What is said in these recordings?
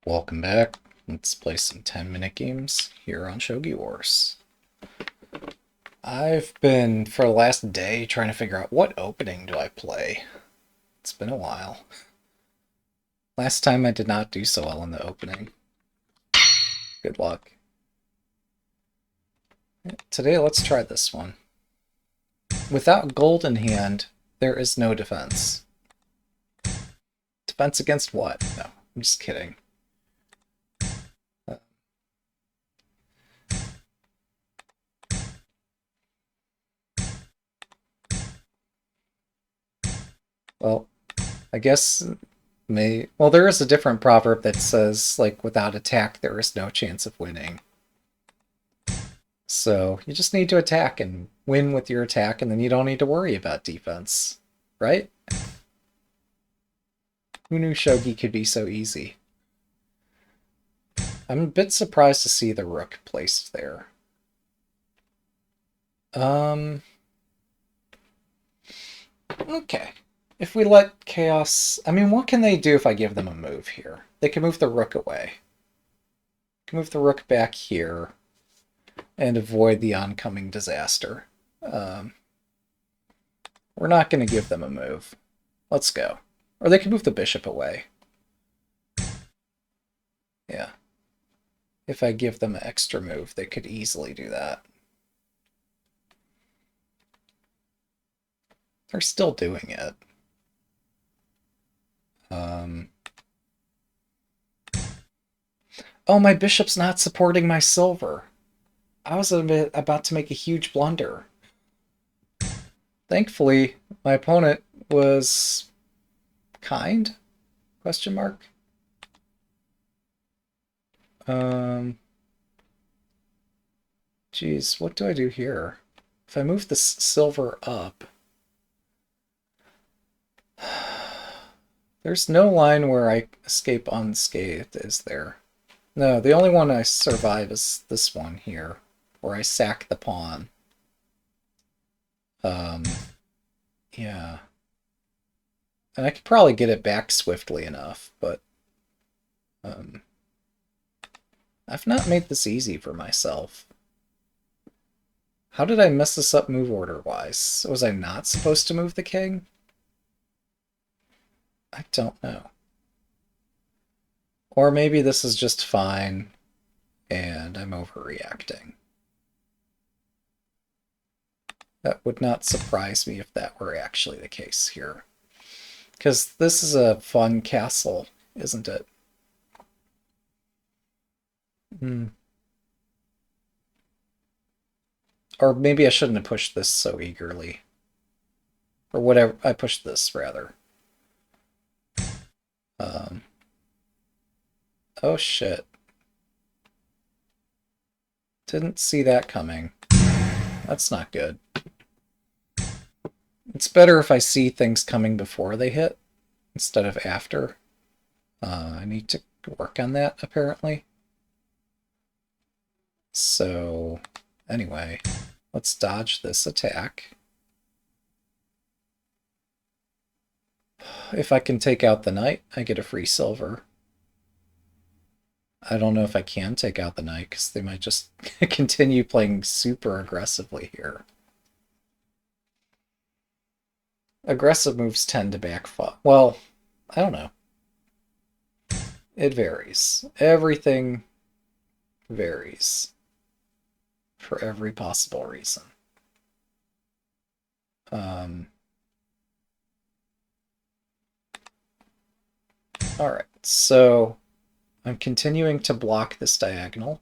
Welcome back. Let's play some 10-minute games here on Shogi Wars. I've been, for the last day, trying to figure out what opening do I play. It's been a while. Last time I did not do so well in the opening. Good luck. Today, let's try this one. Without gold in hand, there is no defense. Defense against what? No, I'm just kidding. Well, I guess well, there is a different proverb that says, like, without attack, there is no chance of winning. So you just need to attack and win with your attack, and then you don't need to worry about defense, right? Who knew Shogi could be so easy? I'm a bit surprised to see the rook placed there. Okay. If we let chaos... I mean, what can they do if I give them a move here? They can move the rook away. They can move the rook back here and avoid the oncoming disaster. We're not going to give them a move. Let's go. Or they can move the bishop away. Yeah. If I give them an extra move, they could easily do that. They're still doing it. Oh, my bishop's not supporting my silver. I was about to make a huge blunder. Thankfully, my opponent was kind? Question mark? Geez, what do I do here? If I move the silver up... There's no line where I escape unscathed, is there? No, the only one I survive is this one here, where I sack the pawn. Yeah. And I could probably get it back swiftly enough, but... I've not made this easy for myself. How did I mess this up move order-wise? Was I not supposed to move the king? I don't know. Or maybe this is just fine, and I'm overreacting. That would not surprise me if that were actually the case here. Because this is a fun castle, isn't it? Or maybe I shouldn't have pushed this so eagerly. Or whatever, I pushed this, rather. Oh shit. Didn't see that coming. That's not good. It's better if I see things coming before they hit, instead of after. I need to work on that, apparently. So, anyway, let's dodge this attack. If I can take out the knight, I get a free silver. I don't know if I can take out the knight, because they might just continue playing super aggressively here. Aggressive moves tend to backfire. Well, I don't know. It varies. Everything varies for every possible reason. Alright, so I'm continuing to block this diagonal.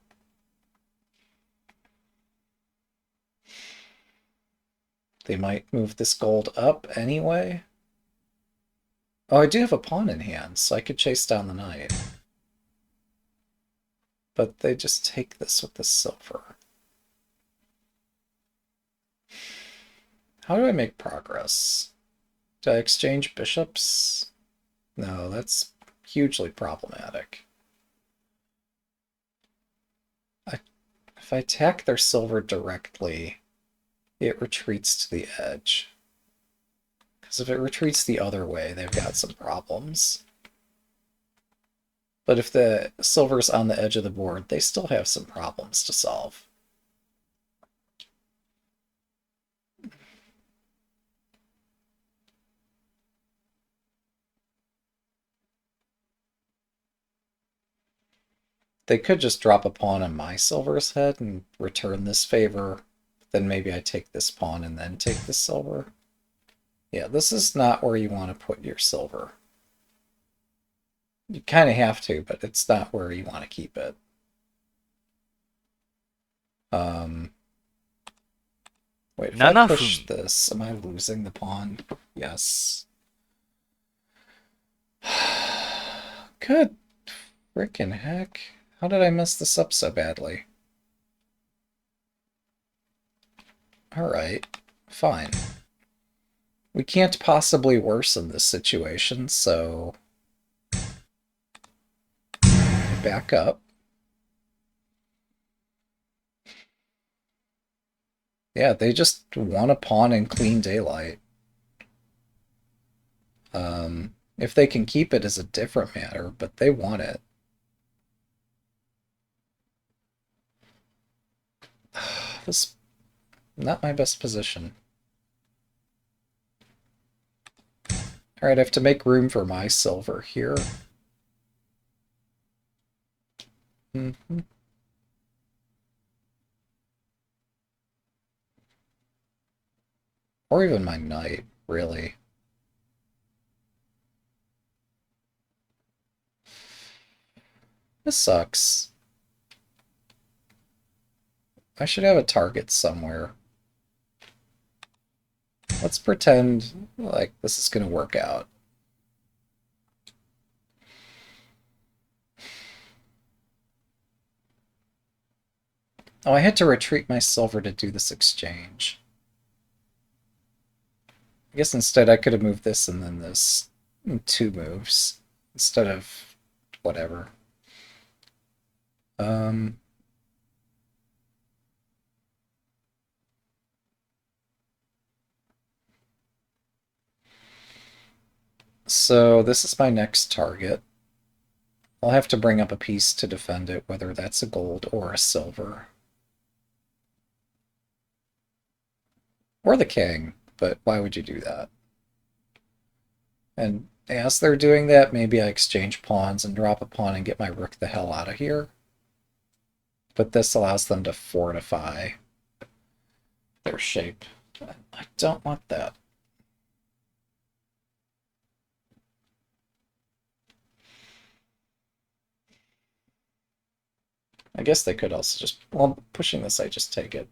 They might move this gold up anyway. Oh, I do have a pawn in hand, so I could chase down the knight. But they just take this with the silver. How do I make progress? Do I exchange bishops? No, that's hugely problematic. If I attack their silver directly, it retreats to the edge. Because if it retreats the other way, they've got some problems. But if the silver's on the edge of the board, they still have some problems to solve. They could just drop a pawn on my silver's head and return this favor. Then maybe I take this pawn and then take this silver. Yeah, this is not where you want to put your silver. You kind of have to, but it's not where you want to keep it. Wait, if I push this, am I losing the pawn? Yes. Good frickin' heck. How did I mess this up so badly? Alright, fine. We can't possibly worsen this situation, so back up. Yeah, they just want a pawn in clean daylight. If they can keep it is a different matter, but they want it. This not my best position. Alright, I have to make room for my silver here. Or even my knight, really. This sucks. I should have a target somewhere. Let's pretend like this is going to work out. Oh, I had to retreat my silver to do this exchange. I guess instead I could have moved this and then this in 2 moves instead of whatever. So this is my next target. I'll have to bring up a piece to defend it, whether that's a gold or a silver. Or the king, but why would you do that? And as they're doing that, maybe I exchange pawns and drop a pawn and get my rook the hell out of here. But this allows them to fortify their shape. I don't want that. I guess they could also just... Well, pushing this, I just take it.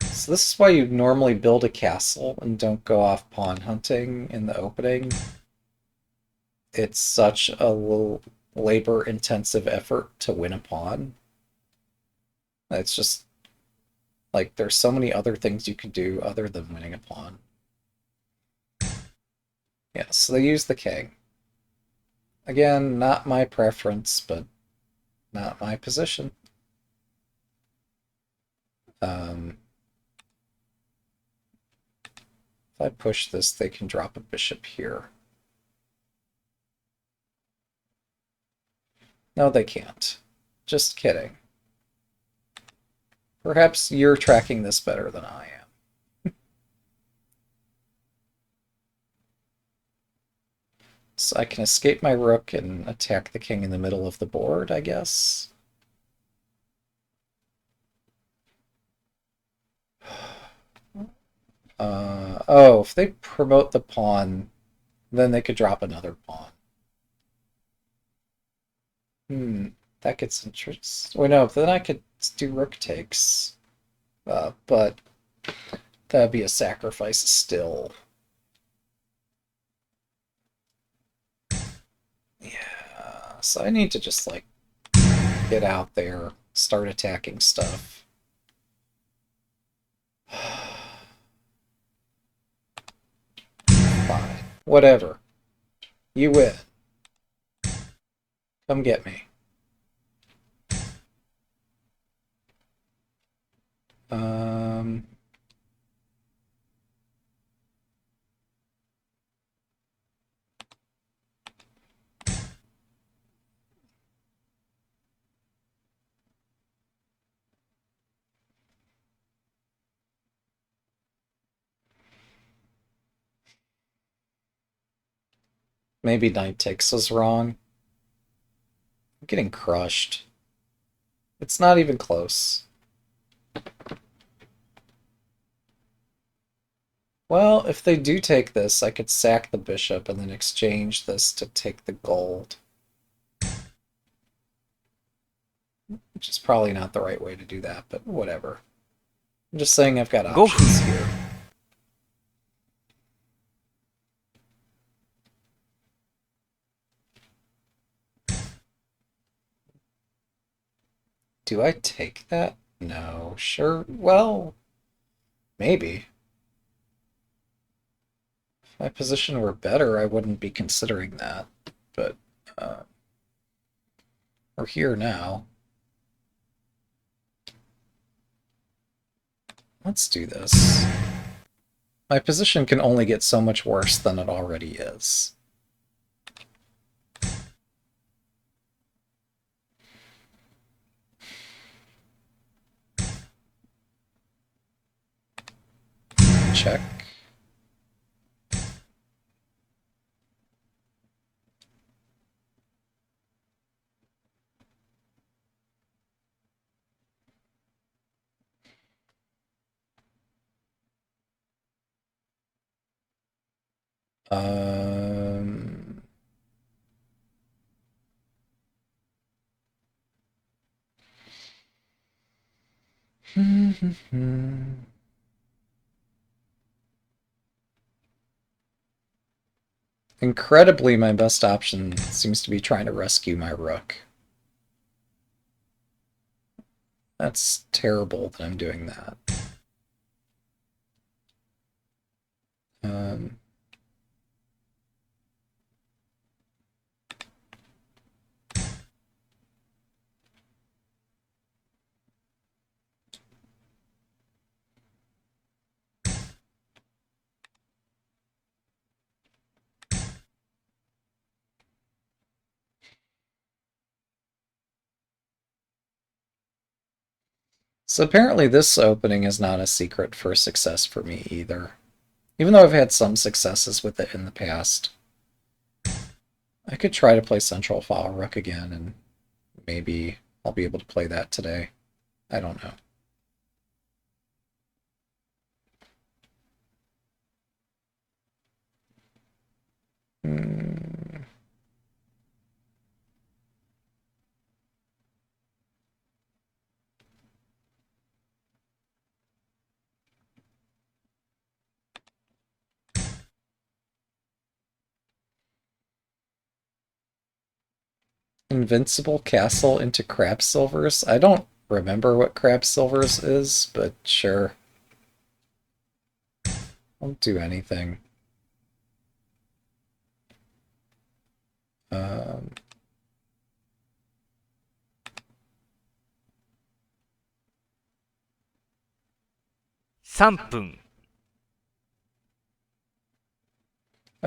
So this is why you normally build a castle and don't go off pawn hunting in the opening. It's such a labor-intensive effort to win a pawn. It's just... Like, there's so many other things you can do other than winning a pawn. Yeah, so they use the king. Again, not my preference, but not my position. If I push this, they can drop a bishop here. No, they can't. Just kidding. Perhaps you're tracking this better than I am. So I can escape my rook and attack the king in the middle of the board, I guess. Oh, if they promote the pawn, then they could drop another pawn. That gets interesting. Wait, no, then I could do rook takes. But that'd be a sacrifice still. Yeah, so I need to just, like, get out there, start attacking stuff. Fine. Whatever. You win. Come get me. Maybe knight takes was wrong. I'm getting crushed. It's not even close. Well, if they do take this, I could sack the bishop and then exchange this to take the gold. Which is probably not the right way to do that, but whatever. I'm just saying I've got options here. Do I take that? No. Sure. Well, maybe. If my position were better, I wouldn't be considering that. But we're here now. Let's do this. My position can only get so much worse than it already is. Check. Um... Incredibly, my best option seems to be trying to rescue my rook. That's terrible that I'm doing that. So apparently this opening is not a secret for success for me either. Even though I've had some successes with it in the past. I could try to play Central File Rook again, and maybe I'll be able to play that today. I don't know. Invincible Castle into Crab Silvers? I don't remember what Crab Silvers is, but sure. I'll do anything. I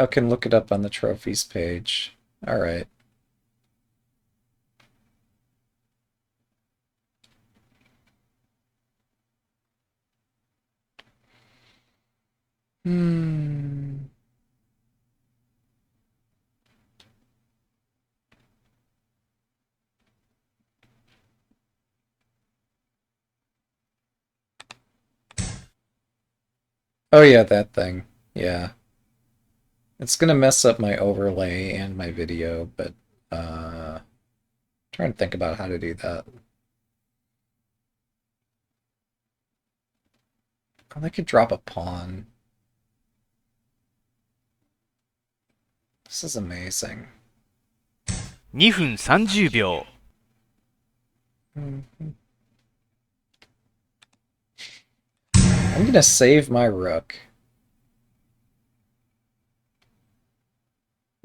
can look it up on the trophies page. Alright. Oh yeah, that thing. Yeah. It's gonna mess up my overlay and my video, but trying to think about how to do that. Oh, they could drop a pawn. This is amazing. 2分30秒 I'm gonna save my rook.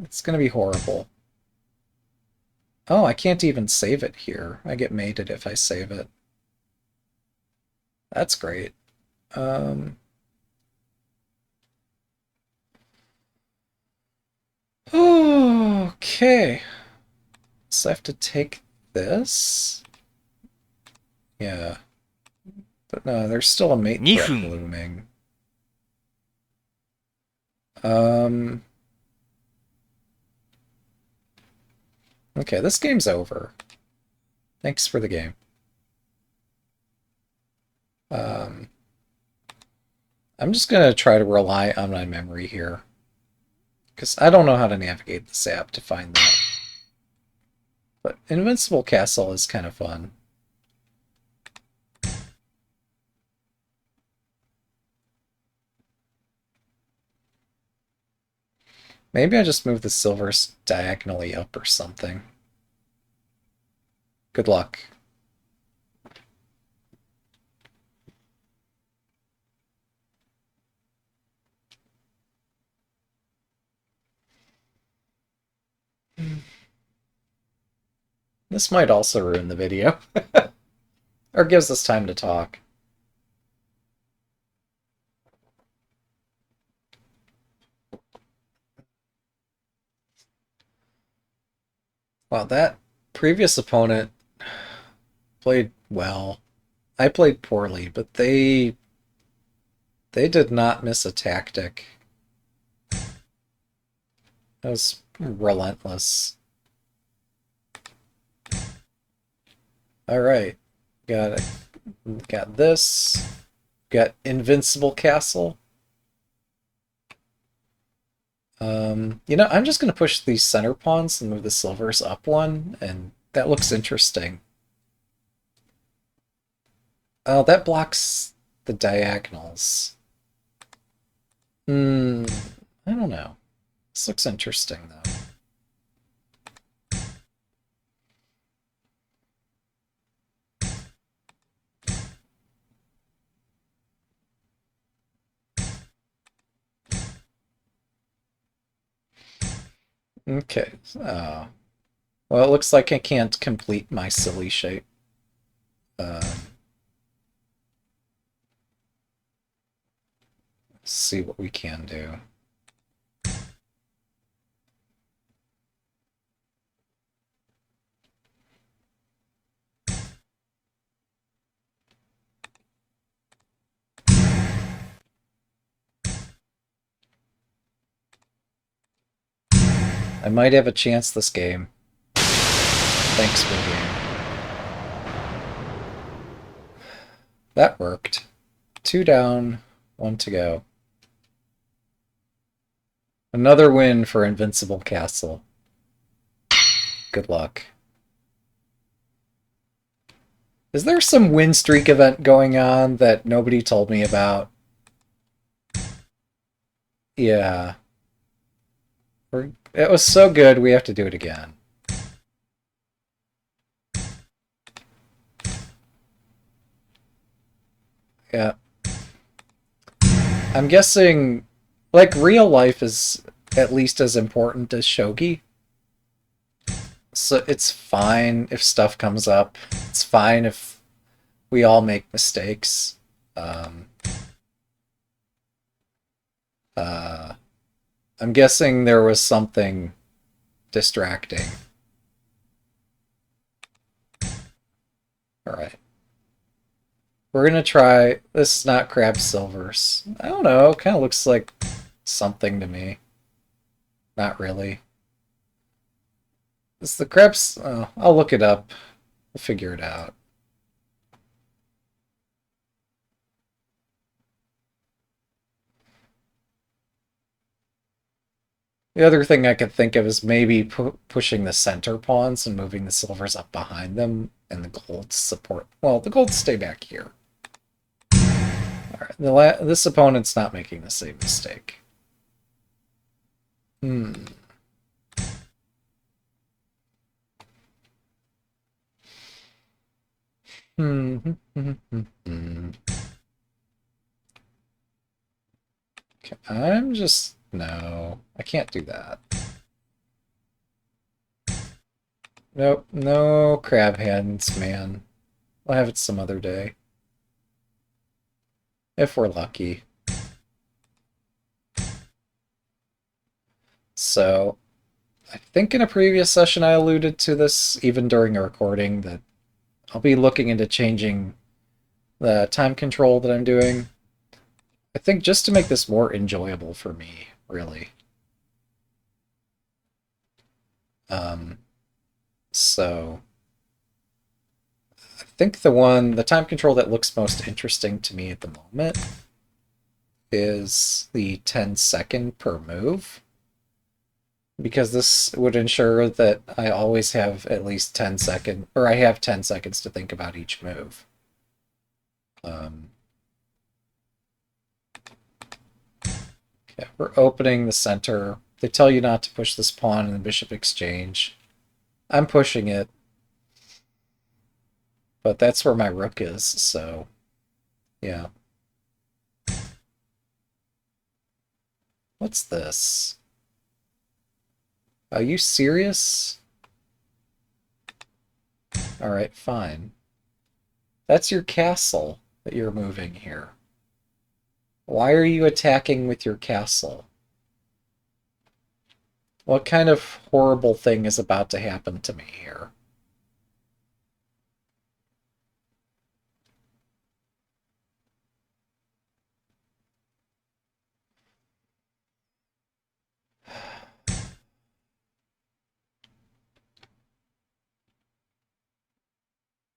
It's gonna be horrible. Oh, I can't even save it here. I get mated if I save it. That's great. Okay. So I have to take this? Yeah. But no, there's still a mate threat looming. Okay, this game's over. Thanks for the game. I'm just going to try to rely on my memory here, because I don't know how to navigate this app to find that. But Invincible Castle is kind of fun. Maybe I just move the silvers diagonally up or something. Good luck. This might also ruin the video. Or gives us time to talk. Wow, that previous opponent played well. I played poorly, but they did not miss a tactic. That was relentless. Alright. Got this. Got Invincible Castle. You know, I'm just going to push these center pawns and move the silvers up one, and that looks interesting. Oh, that blocks the diagonals. I don't know. This looks interesting, though. Okay. Well, it looks like I can't complete my silly shape. Let's see what we can do. I might have a chance this game. Thanks for the game. That worked. 2 down, 1 to go. Another win for Invincible Castle. Good luck. Is there some win streak event going on that nobody told me about? Yeah. It was so good, we have to do it again. Yeah. I'm guessing, like, real life is at least as important as Shogi. So it's fine if stuff comes up. It's fine if we all make mistakes. I'm guessing there was something distracting. Alright. We're gonna try... This is not crab silvers. I don't know, it kind of looks like something to me. Not really. It's the crabs... Oh, I'll look it up. We'll figure it out. The other thing I could think of is maybe pushing the center pawns and moving the silvers up behind them, and the golds support... Well, the golds stay back here. Alright, this opponent's not making the same mistake. Okay, I'm just... No, I can't do that. Nope, no crab hands, man. I'll have it some other day. If we're lucky. So, I think in a previous session I alluded to this, even during a recording, that I'll be looking into changing the time control that I'm doing. I think just to make this more enjoyable for me, really. So I think the time control that looks most interesting to me at the moment is the 10-second per move. Because this would ensure that I always have at least 10 seconds, or I have 10 seconds to think about each move. Yeah, we're opening the center. They tell you not to push this pawn in the bishop exchange. I'm pushing it. But that's where my rook is, so yeah. What's this? Are you serious? Alright, fine. That's your castle that you're moving here. Why are you attacking with your castle? What kind of horrible thing is about to happen to me here?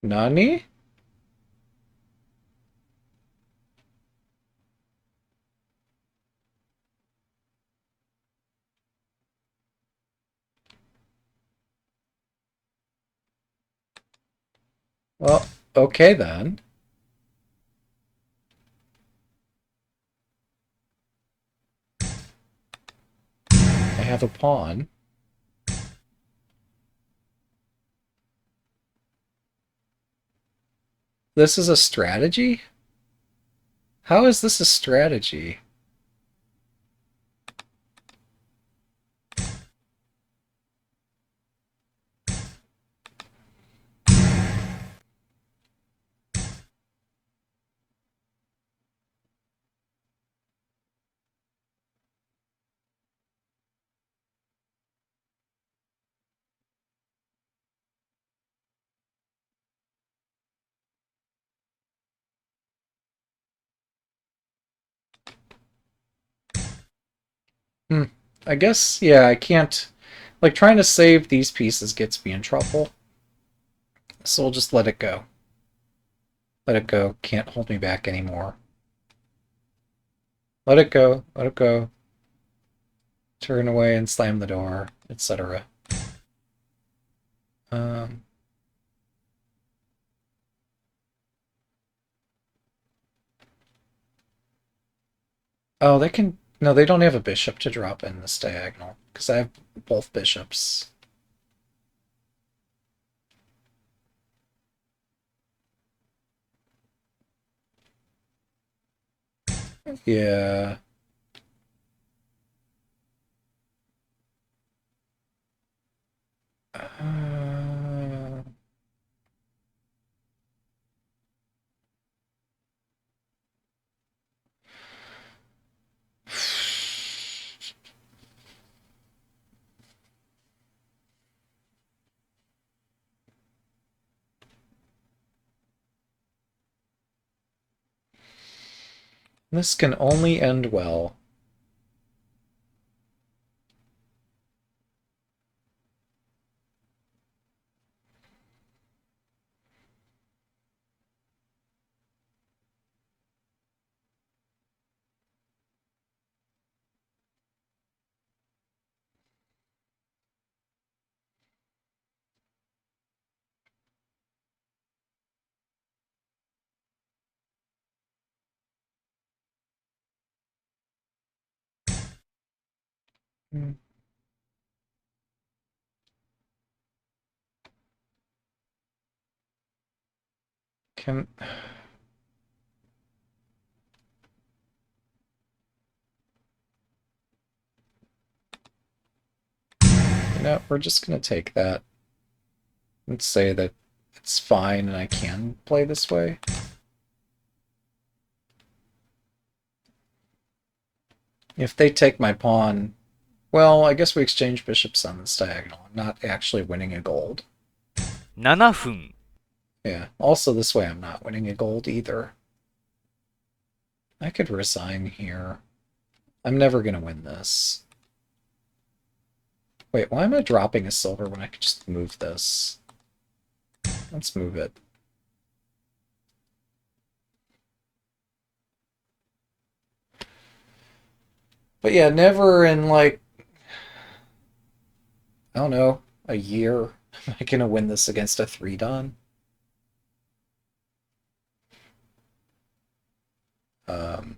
Nani? Well, okay then. I have a pawn. This is a strategy? How is this a strategy? Hmm. I guess, yeah, I can't... Like, trying to save these pieces gets me in trouble. So we'll just let it go. Let it go. Can't hold me back anymore. Let it go. Let it go. Turn away and slam the door, etc. Um... Oh, they can... No, they don't have a bishop to drop in this diagonal, because I have both bishops. Yeah. Uh... This can only end well. Hmm. Can... You know, we're just gonna take that and say that it's fine and I can play this way. If they take my pawn, well, I guess we exchange bishops on this diagonal. I'm not actually winning a gold. 7分 Yeah, also this way I'm not winning a gold either. I could resign here. I'm never gonna win this. Wait, why am I dropping a silver when I could just move this? Let's move it. But yeah, never in like, I don't know, a year am I gonna win this against a 3-dan. Um,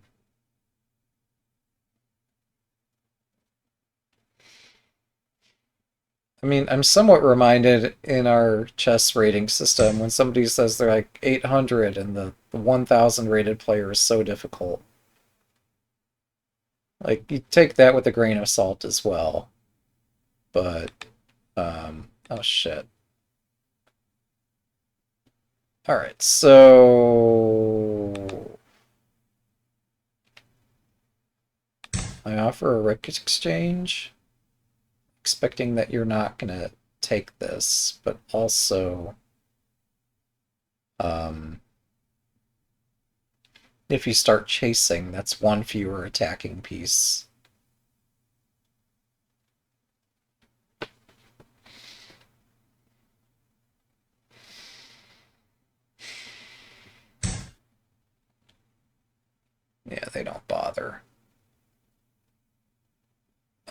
I mean, I'm somewhat reminded in our chess rating system when somebody says they're like 800 and the 1000 rated player is so difficult. Like, you take that with a grain of salt as well. But, oh shit. Alright, so I offer a Rick exchange, expecting that you're not gonna take this, but also, if you start chasing, that's one fewer attacking piece. Yeah, they don't bother.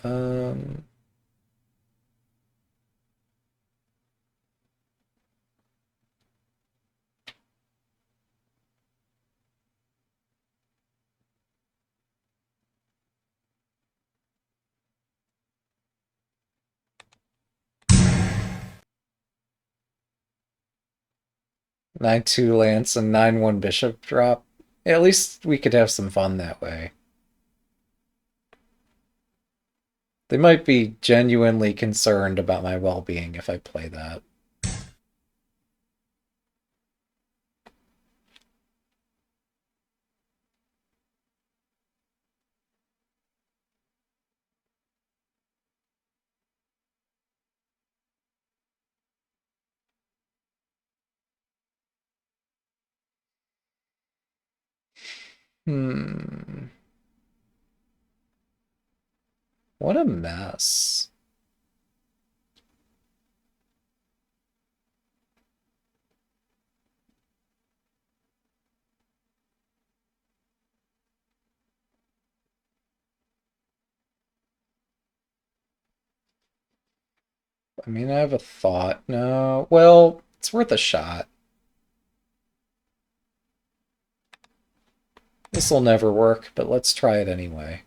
Um, 9-2 lance and 9-1 bishop drop. Yeah, at least we could have some fun that way. They might be genuinely concerned about my well-being if I play that. Hmm. What a mess. I mean, I have a thought. No, well, it's worth a shot. This will never work, but let's try it anyway.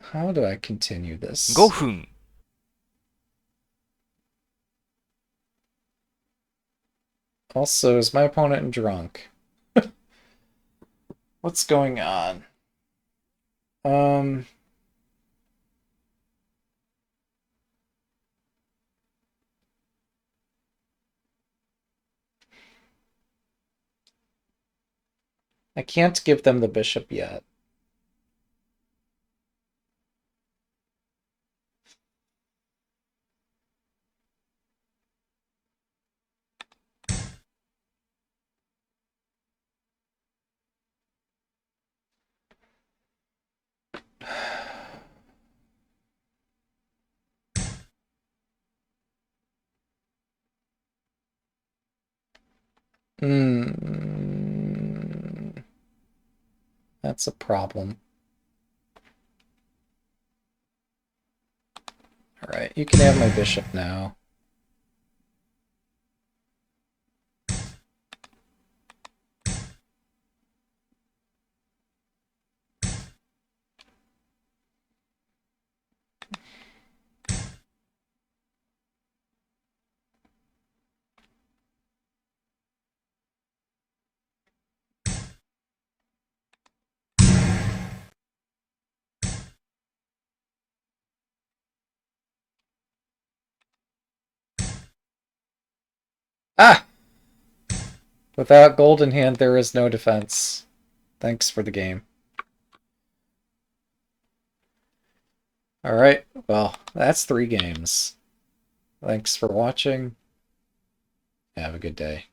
How do I continue this? 5分 Also, is my opponent drunk? What's going on? Um, I can't give them the bishop yet. Hmm. That's a problem. Alright, you can have my bishop now. Ah! Without gold in hand, there is no defense. Thanks for the game. Alright, well, that's 3 games. Thanks for watching. Have a good day.